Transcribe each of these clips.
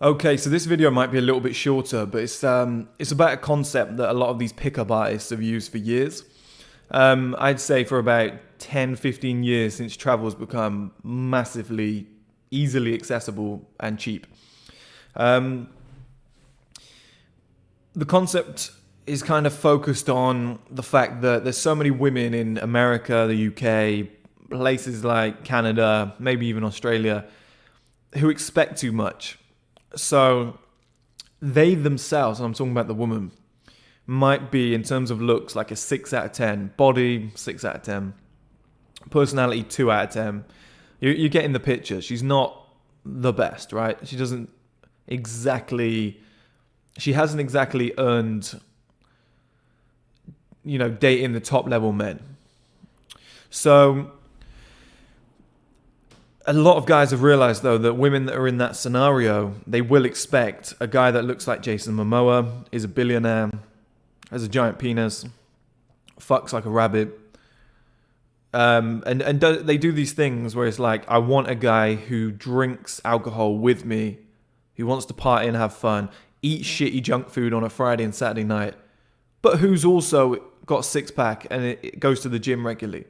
Okay, so this video might be a little bit shorter, but it's about a concept that a lot of these pickup artists have used for years. I'd say for about 10, 15 years since travel's become massively easily accessible and cheap. Um, the concept is kind of focused on the fact that there's so many women in America, the UK, places like Canada, maybe even Australia, who expect too much. So they themselves, and I'm talking about the woman, might be in terms of looks like a 6 out of 10, body 6 out of 10, personality 2 out of 10. You're getting the picture. She's not the best, right? Exactly, she hasn't exactly earned, dating the top level men. So a lot of guys have realized, though, that women that are in that scenario, they will expect a guy that looks like Jason Momoa, is a billionaire, has a giant penis, fucks like a rabbit. They do these things where it's like, I want a guy who drinks alcohol with me, who wants to party and have fun, eat shitty junk food on a Friday and Saturday night, but who's also got a six-pack and it goes to the gym regularly.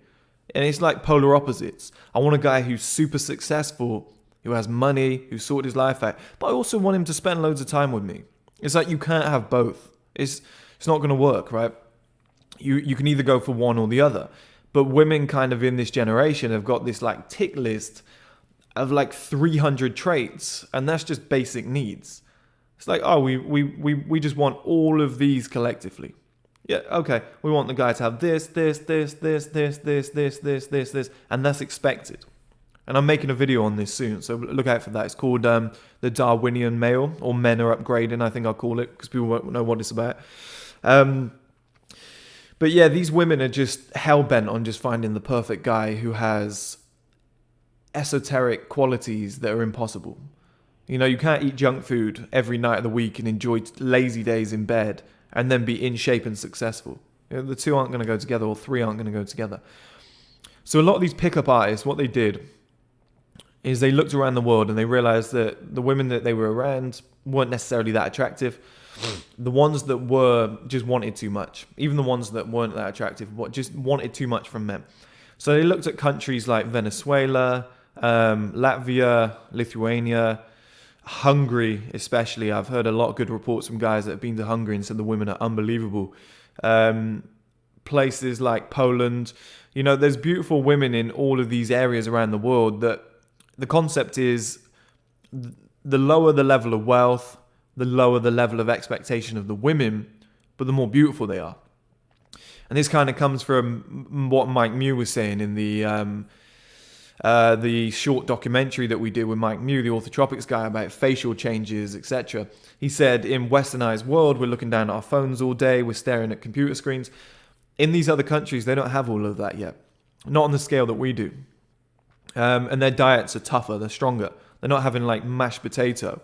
And it's like polar opposites. I want a guy who's super successful, who has money, who's sorted his life out, but I also want him to spend loads of time with me. It's like you can't have both. It's not going to work, right? You can either go for one or the other. But women kind of in this generation have got this like tick list of like 300 traits, and that's just basic needs. It's like, oh, we just want all of these collectively. Yeah, okay. We want the guy to have this, and that's expected. And I'm making a video on this soon, so look out for that. It's called the Darwinian male, or men are upgrading, I think I'll call it, because people won't know what it's about. But yeah, these women are just hell-bent on just finding the perfect guy who has esoteric qualities that are impossible. You can't eat junk food every night of the week and enjoy lazy days in bed and then be in shape and successful. The two aren't going to go together, or three aren't going to go together. So a lot of these pickup artists, what they did is they looked around the world and they realized that the women that they were around weren't necessarily that attractive. The ones that were just wanted too much. Even the ones that weren't that attractive just wanted too much from men. So they looked at countries like Venezuela, Latvia, Lithuania, Hungary especially. I've heard a lot of good reports from guys that have been to Hungary and said the women are unbelievable. Places like Poland. There's beautiful women in all of these areas around the world. That the concept is, the lower the level of wealth, the lower the level of expectation of the women, but the more beautiful they are. And this kind of comes from what Mike Mew was saying in the short documentary that we did with Mike Mew, the orthotropics guy, about facial changes, etc. He said, in Westernized world, we're looking down at our phones all day, we're staring at computer screens. In these other countries, they don't have all of that yet. Not on the scale that we do. And their diets are tougher, they're stronger. They're not having like mashed potato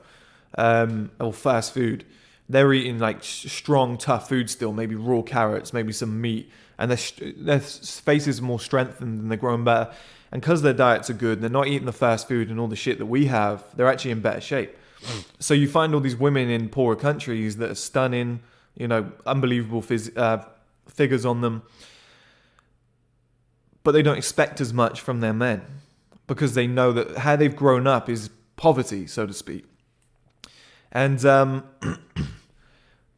or fast food. They're eating like strong, tough food still, maybe raw carrots, maybe some meat. And their faces are more strengthened and they're growing better. And because their diets are good, they're not eating the fast food and all the shit that we have, they're actually in better shape. So you find all these women in poorer countries that are stunning, unbelievable figures on them. But they don't expect as much from their men because they know that how they've grown up is poverty, so to speak. And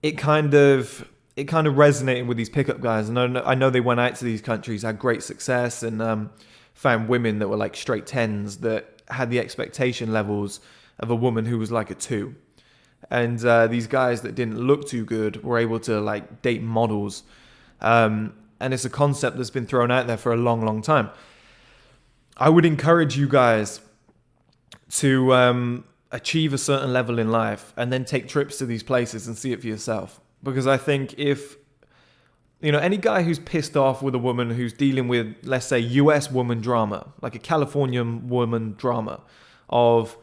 it kind of resonated with these pickup guys. And I know they went out to these countries, had great success, and found women that were like straight 10s that had the expectation levels of a woman who was like a 2. And these guys that didn't look too good were able to like date models. And it's a concept that's been thrown out there for a long, long time. I would encourage you guys to achieve a certain level in life and then take trips to these places and see it for yourself. Because I think if, any guy who's pissed off with a woman who's dealing with, let's say, US woman drama, like a Californian woman drama of,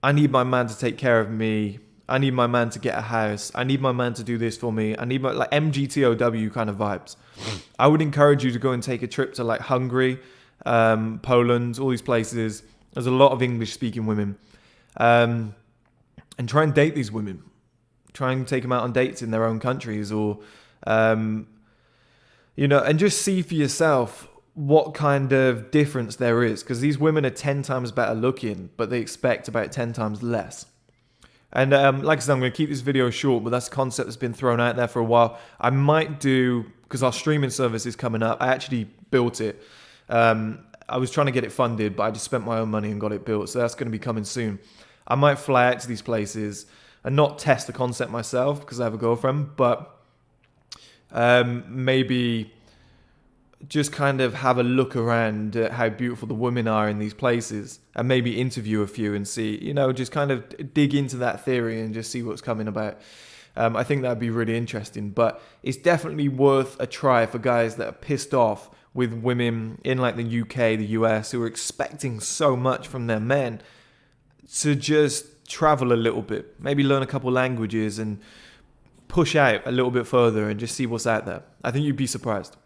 I need my man to take care of me, I need my man to get a house, I need my man to do this for me, I need my, like MGTOW kind of vibes. I would encourage you to go and take a trip to like Hungary, Poland, all these places. There's a lot of English speaking women. And and try and date these women. Try and take them out on dates in their own countries, or and just see for yourself what kind of difference there is, because these women are 10 times better looking, but they expect about 10 times less. And like I said, I'm going to keep this video short, but that's a concept that's been thrown out there for a while. I might do, because our streaming service is coming up. I actually built it. I was trying to get it funded, but I just spent my own money and got it built. So that's going to be coming soon. I might fly out to these places and not test the concept myself because I have a girlfriend, but maybe just kind of have a look around at how beautiful the women are in these places, and maybe interview a few and see, just kind of dig into that theory and just see what's coming about. I think that'd be really interesting, but it's definitely worth a try for guys that are pissed off with women in like the UK, the US, who are expecting so much from their men, to just travel a little bit, maybe learn a couple languages and push out a little bit further and just see what's out there. I think you'd be surprised.